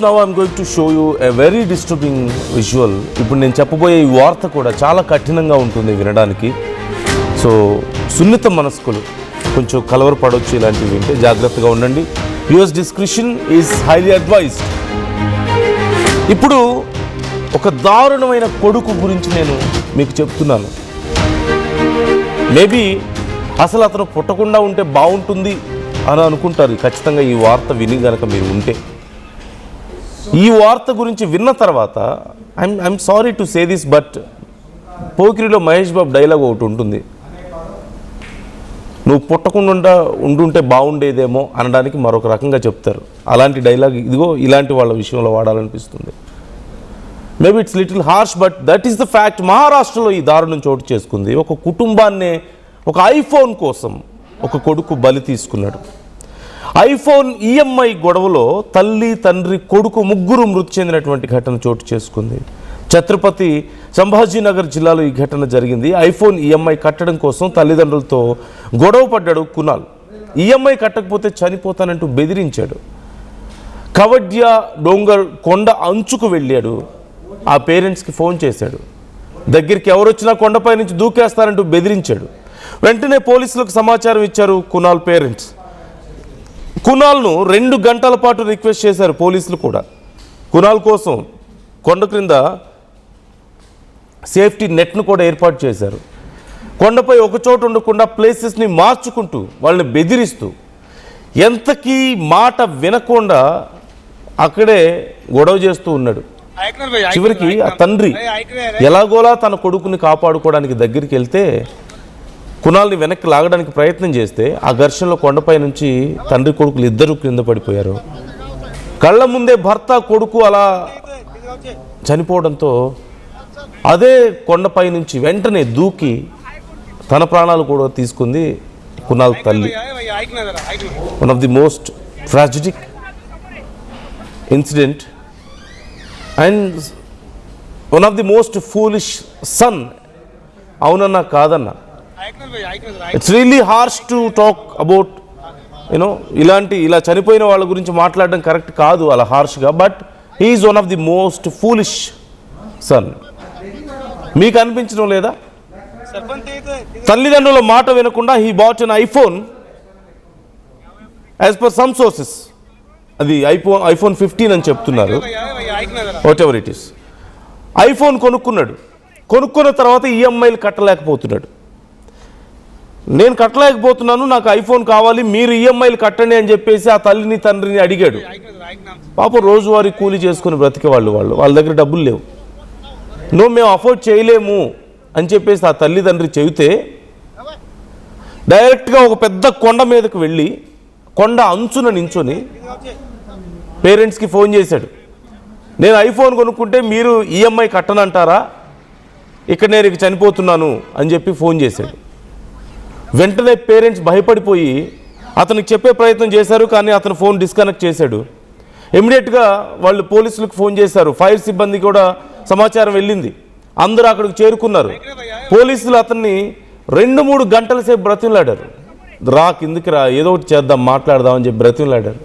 now I'm going to show you a very disturbing visual. ఇప్పుడు నేను చెప్పబోయే ఈ వార్త కూడా చాలా కఠినంగా ఉంటుంది వినడానికి. సో సున్నిత మనస్కులు కొంచెం కలవరపడవచ్చు ఇలాంటివి వింటే జాగ్రత్తగా ఉండండి. Yours description is highly advised. ఇప్పుడు ఒక దారుణమైన కొడుకు గురించి నేను మీకు చెప్తున్నాను. మేబీ అసలు అతను పుట్టకుండా ఉంటే బాగుంటుంది అని అనుకుంటారు ఖచ్చితంగా ఈ వార్త విని కనుక మీరు ఉంటే. ఈ వార్త గురించి విన్న తర్వాత I'm sorry to say this, but పోకిరిలో మహేష్ బాబు డైలాగ్ ఒకటి ఉంటుంది, నువ్వు పుట్టకుండా ఉండుంటే బాగుండేదేమో అనడానికి మరొక రకంగా చెప్తారు. అలాంటి డైలాగ్ ఇదిగో ఇలాంటి వాళ్ళ విషయంలో వాడాలనిపిస్తుంది. Maybe it's little harsh, but that is the fact. మహారాష్ట్రలో ఈ దారుణం చోటు చేసుకుంది. ఒక కుటుంబాన్నే ఒక ఐఫోన్ కోసం ఒక కొడుకు బలి తీసుకున్నాడు. ఐఫోన్ ఈఎంఐ గొడవలో తల్లి తండ్రి కొడుకు ముగ్గురు మృతి చెందినటువంటి ఘటన చోటు చేసుకుంది. ఛత్రపతి సంభాజీనగర్ జిల్లాలో ఈ ఘటన జరిగింది. ఐఫోన్ ఈఎంఐ కట్టడం కోసం తల్లిదండ్రులతో గొడవ పడ్డాడు కునాల్. ఈఎంఐ కట్టకపోతే చనిపోతానంటూ బెదిరించాడు. కవడ్యా డోంగర్ కొండ అంచుకు వెళ్ళాడు. ఆ పేరెంట్స్కి ఫోన్ చేశాడు. దగ్గరికి ఎవరొచ్చినా కొండపై నుంచి దూకేస్తారంటూ బెదిరించాడు. వెంటనే పోలీసులకు సమాచారం ఇచ్చారు కునాల్ పేరెంట్స్. కునాల్ను 2 గంటల పాటు రిక్వెస్ట్ చేశారు పోలీసులు కూడా. కునాల్ కోసం కొండ క్రింద సేఫ్టీ నెట్ను కూడా ఏర్పాటు చేశారు. కొండపై ఒక చోటు ఉండకుండా ప్లేసెస్ని మార్చుకుంటూ వాళ్ళని బెదిరిస్తూ ఎంతకీ మాట వినకుండా అక్కడే గొడవ చేస్తూ ఉన్నాడు. చివరికి ఆ తండ్రి ఎలాగోలా తన కొడుకుని కాపాడుకోవడానికి దగ్గరికి వెళ్తే కునాల్ని వెనక్కి లాగడానికి ప్రయత్నం చేస్తే ఆ ఘర్షణలో కొండపై నుంచి తండ్రి కొడుకులు ఇద్దరు క్రింద పడిపోయారు. కళ్ళ ముందే భర్త కొడుకు అలా చనిపోవడంతో అదే కొండపై నుంచి వెంటనే దూకి తన ప్రాణాలు కూడా తీసుకుంది కునాల్ తల్లి. One of the most tragic incident and one of the most foolish son. అవునన్నా కాదన్నా, it's really harsh to talk about ఇలా చనిపోయిన వాళ్ళ గురించి మాట్లాడడం కరెక్ట్ కాదు అలా హార్ష్గా, but he is one of the most foolish son. మీకు అనిపించడం లేదా? తల్లిదండ్రుల మాట వినకుండా he bought an iPhone as per some sources. అది ఐఫోన్ 15 అని చెప్తున్నారు. Whatever it is, iPhone కొనుక్కున్నాడు. కొనుక్కున్న తర్వాత ఈఎంఐలు కట్టలేకపోతున్నాడు. నేను కట్టలేకపోతున్నాను, నాకు ఐఫోన్ కావాలి, మీరు ఈఎంఐలు కట్టండి అని చెప్పేసి ఆ తల్లిని తండ్రిని అడిగాడు. పాపం రోజువారీ కూలీ చేసుకుని బ్రతికే వాళ్ళ దగ్గర డబ్బులు లేవు. మేము అఫోర్డ్ చేయలేము అని చెప్పేసి ఆ తల్లిదండ్రి చెబితే డైరెక్ట్గా ఒక పెద్ద కొండ మీదకు వెళ్ళి కొండ అంచున నించొని పేరెంట్స్కి ఫోన్ చేశాడు. నేను ఐఫోన్ కొనుక్కుంటే మీరు ఈఎంఐ కట్టనంటారా, ఇక్కడ నేను ఇక చనిపోతున్నాను అని చెప్పి ఫోన్ చేశాడు. వెంటనే పేరెంట్స్ భయపడిపోయి అతనికి చెప్పే ప్రయత్నం చేశారు, కానీ అతను ఫోన్ డిస్కనెక్ట్ చేశాడు. ఇమ్మీడియట్గా వాళ్ళు పోలీసులకు ఫోన్ చేశారు. ఫైర్ సిబ్బంది కూడా సమాచారం వెళ్ళింది. అందరూ అక్కడికి చేరుకున్నారు. పోలీసులు అతన్ని 2-3 గంటల సేపు బ్రతిమలాడారు. రా కిందికి రా, ఏదో ఒకటి చేద్దాం, మాట్లాడదాం అని చెప్పి బ్రతిమలాడారు.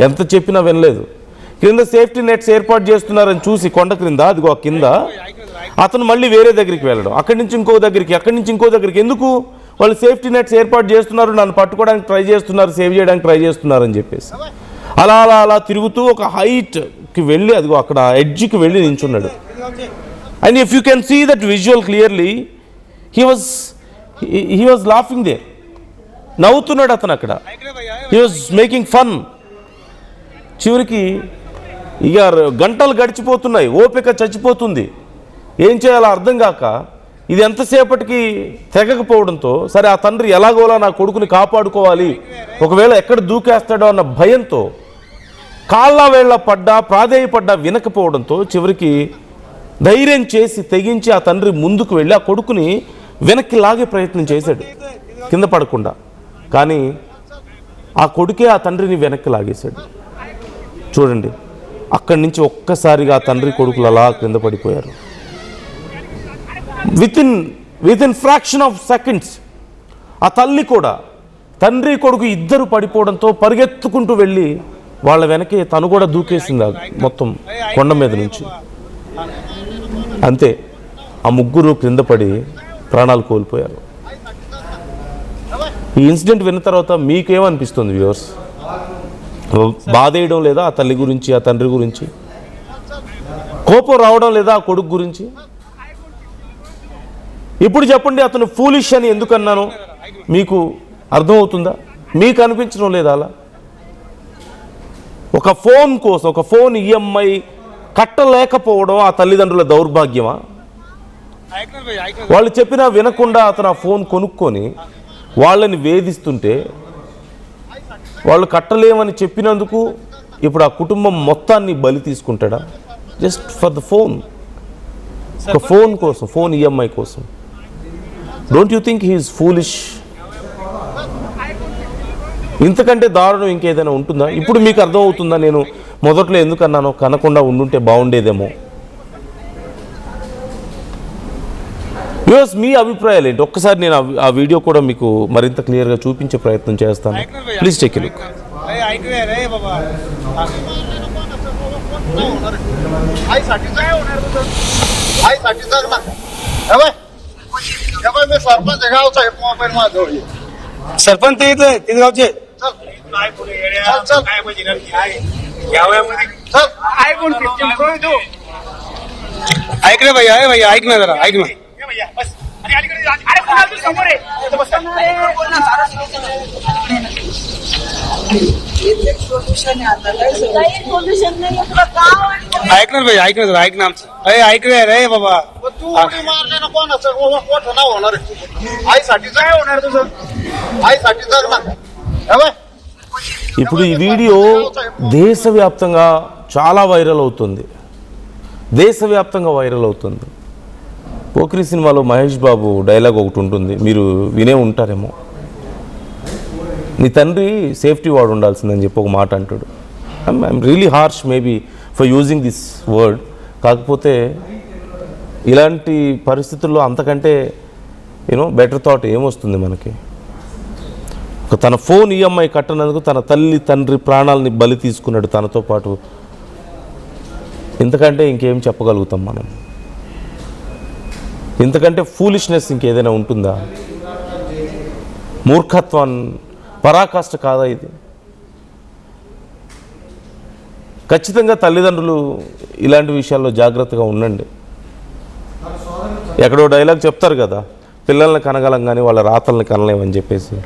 ఎంత చెప్పినా వినలేదు. క్రింద సేఫ్టీ నెట్స్ ఏర్పాటు చేస్తున్నారని చూసి కొండ క్రింద అదిగో కింద అతను మళ్ళీ వేరే దగ్గరికి వెళ్ళడం, అక్కడి నుంచి ఇంకో దగ్గరికి. ఎందుకు? వాళ్ళు సేఫ్టీ నెట్స్ ఏర్పాటు చేస్తున్నారు, నన్ను పట్టుకోవడానికి ట్రై చేస్తున్నారు, సేవ్ చేయడానికి ట్రై చేస్తున్నారు అని చెప్పేసి అలా తిరుగుతూ ఒక హైట్కి వెళ్ళి అదిగో అక్కడ ఎడ్జ్కి వెళ్ళి నించున్నాడు. And if you can see that visual clearly, he was laughing there. నవ్వుతున్నాడు అతను అక్కడ. He was making fun. చివరికి ఇక గంటలు గడిచిపోతున్నాయి, ఓపిక చచ్చిపోతుంది. ఏం చేయాలో అర్థం కాక ఇది ఎంతసేపటికి తెగకపోవడంతో సరే ఆ తండ్రి ఎలాగోలా నా కొడుకుని కాపాడుకోవాలి, ఒకవేళ ఎక్కడ దూకేస్తాడో అన్న భయంతో కాళ్ళ వేళ్ళ పడ్డా ప్రాధేయపడ్డా వినకపోవడంతో చివరికి ధైర్యం చేసి తెగించి ఆ తండ్రి ముందుకు వెళ్ళి ఆ కొడుకుని వెనక్కి లాగే ప్రయత్నం చేశాడు కింద పడకుండా. కానీ ఆ కొడుకే ఆ తండ్రిని వెనక్కి లాగేశాడు. చూడండి, అక్కడి నుంచి ఒక్కసారిగా ఆ తండ్రి కొడుకులు అలా కింద పడిపోయారు. వితిన్ ఫ్రాక్షన్ ఆఫ్ సెకండ్స్ ఆ తల్లి కూడా తండ్రి కొడుకు ఇద్దరు పడిపోవడంతో పరిగెత్తుకుంటూ వెళ్ళి వాళ్ళ వెనకే తను కూడా దూకేసింది మొత్తం కొండ మీద నుంచి. అంతే, ఆ ముగ్గురు క్రింద పడి ప్రాణాలు కోల్పోయారు. ఈ ఇన్సిడెంట్ విన్న తర్వాత మీకేమనిపిస్తుంది వ్యూవర్స్? బాధేయడం లేదా ఆ తల్లి గురించి, ఆ తండ్రి గురించి? కోపం రావడం లేదా ఆ కొడుకు గురించి? ఇప్పుడు చెప్పండి, అతను ఫూలిష్ అని ఎందుకన్నాను మీకు అర్థమవుతుందా? మీకు అనిపించడం లేదా అలా? ఒక ఫోన్ కోసం, ఒక ఫోన్ ఈఎంఐ కట్టలేకపోవడం ఆ తల్లిదండ్రుల దౌర్భాగ్యమా? వాళ్ళు చెప్పినా వినకుండా అతను ఆ ఫోన్ కొనుక్కొని వాళ్ళని వేధిస్తుంటే, వాళ్ళు కట్టలేమని చెప్పినందుకు ఇప్పుడు ఆ కుటుంబం మొత్తాన్ని బలి తీసుకుంటాడా? జస్ట్ ఫర్ ద ఫోన్, ఒక ఫోన్ కోసం, ఫోన్ ఈఎంఐ కోసం. Don't you think he is foolish? ఇంతకంటే దారుణం ఇంకేదైనా ఉంటుందా? ఇప్పుడు మీకు అర్థమవుతుందా నేను మొదట్లో ఎందుకన్నానో? కనకుండా ఉండుంటే బాగుండేదేమో. యూఎస్ మీ అభిప్రాయాలు ఏంటి? ఒక్కసారి నేను ఆ వీడియో కూడా మీకు మరింత క్లియర్గా చూపించే ప్రయత్నం చేస్తాను. Please take a look. Sarpanch तिथे गावचे ऐक रे भैया, ऐक ना जरा, ऐक ना. ऐक ना भैया, ऐक ना जरा, ऐक ना. ऐक रे बाबा, तू उडी मारले ना कोणाचं मोठ नाव होणार. आईसाठी काय होणार तुझं? आईसाठी जर ना. ఇప్పుడు ఈ వీడియో దేశవ్యాప్తంగా చాలా వైరల్ అవుతుంది. దేశవ్యాప్తంగా వైరల్ అవుతుంది. పోకిరి సినిమాలో మహేష్ బాబు డైలాగ్ ఒకటి ఉంటుంది, మీరు వినే ఉంటారేమో. నీ తండ్రి సేఫ్టీ వాడు ఉండాల్సిందని చెప్పి ఒక మాట అంటాడు. I'm really harsh maybe for using this word. కాకపోతే ఇలాంటి పరిస్థితుల్లో అంతకంటే బెటర్ థాట్ ఏమొస్తుంది మనకి? తన ఫోన్ ఈఎంఐ కట్టనందుకు తన తల్లి తండ్రి ప్రాణాలని బలి తీసుకున్నాడు తనతో పాటు. ఇంతకంటే ఇంకేం చెప్పగలుగుతాం మనం? ఇంతకంటే ఫూలిష్నెస్ ఇంకేదైనా ఉంటుందా? మూర్ఖత్వం పరాకాష్ట కాదా ఇది? ఖచ్చితంగా తల్లిదండ్రులు ఇలాంటి విషయాల్లో జాగ్రత్తగా ఉండండి. ఎక్కడో డైలాగ్ చెప్తారు కదా, పిల్లల్ని కనగలం కానీ వాళ్ళ రాతల్ని కనలేమని చెప్పేసి.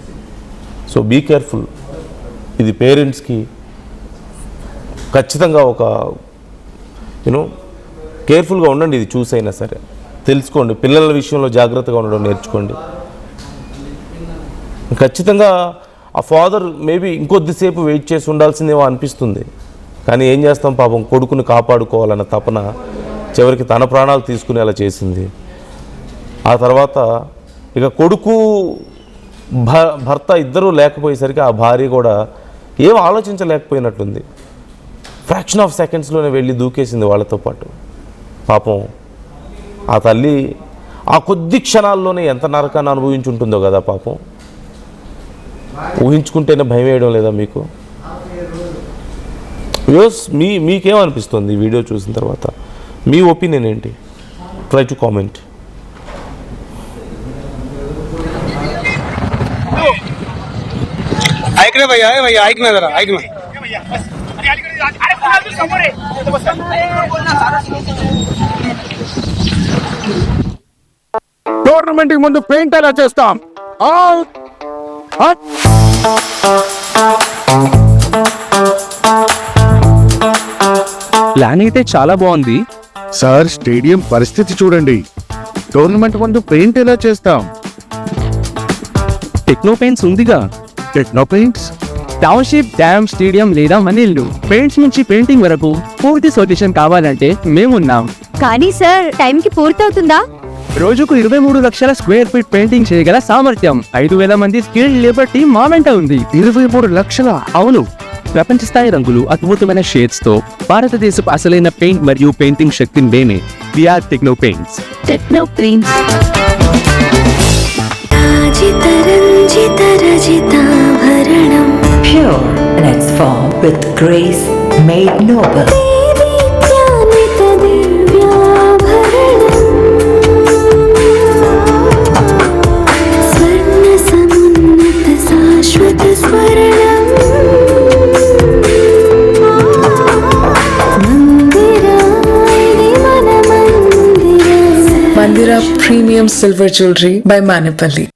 So be careful. ఇది పేరెంట్స్కి ఖచ్చితంగా ఒక కేర్ఫుల్గా ఉండండి. ఇది చూసైనా సరే తెలుసుకోండి, పిల్లల విషయంలో జాగ్రత్తగా ఉండడం నేర్చుకోండి. ఖచ్చితంగా ఆ ఫాదర్ మేబీ ఇంకొద్దిసేపు వెయిట్ చేసి ఉండాల్సిందేమో అనిపిస్తుంది. కానీ ఏం చేస్తాం, పాపం కొడుకుని కాపాడుకోవాలన్న తపన చివరికి తన ప్రాణాలు తీసుకునేలా చేసింది. ఆ తర్వాత ఇక కొడుకు భర్త ఇద్దరూ లేకపోయేసరికి ఆ భార్య కూడా ఏం ఆలోచించలేకపోయినట్టుంది. ఫ్రాక్షన్ ఆఫ్ సెకండ్స్లోనే వెళ్ళి దూకేసింది వాళ్ళతో పాటు. పాపం ఆ తల్లి ఆ కొద్ది క్షణాల్లోనే ఎంత నరకాన్ని అనుభవించి ఉంటుందో కదా పాపం. ఊహించుకుంటేనే భయం వేయడం లేదా మీకు? వ్యూస్ మీకేమనిపిస్తుంది ఈ వీడియో చూసిన తర్వాత? మీ ఒపీనియన్ ఏంటి? Try to comment. ऐक रे भैया, ऐक ना जरा, ऐक ना. టోర్నమెంట్ కి ముందు పెయింట్ ఎలా చేస్తాం? ప్లాన్ అయితే చాలా బాగుంది సార్. స్టేడియం పరిస్థితి చూడండి. టోర్నమెంట్ ముందు పెయింట్ ఎలా చేస్తాం? టెక్నో పెయింట్స్ ఉందిగా. Techno paints, township, dam, stadium లేదా మనీళ్ళు, పెయింట్స్ నుంచి పెయింటింగ్ వరకు పూర్తి సొల్యూషన్ కావాలంటే మేమున్నాం. కానీ సార్, టైంకి పూర్తవుతుందా? రోజుకు 23 లక్షల స్క్వేర్ ఫీట్ పెయింటింగ్ చేయగల సామర్థ్యం, 5,000 మంది స్కిల్డ్ లేబర్ టీమ్ మా వెంట ఉంది. 23 లక్షల? అవును. ప్రపంచ స్థాయి రంగులు, అద్భుతమైన షేడ్స్ తో భారతదేశపు అసలైన పెయింట్ మరియు పెయింటింగ్ శక్తిని మేమే. We are Techno Paints. Techno Paints. Pure and it's transform with grace made noble. Mandira Premium Silver Jewelry by Manipali.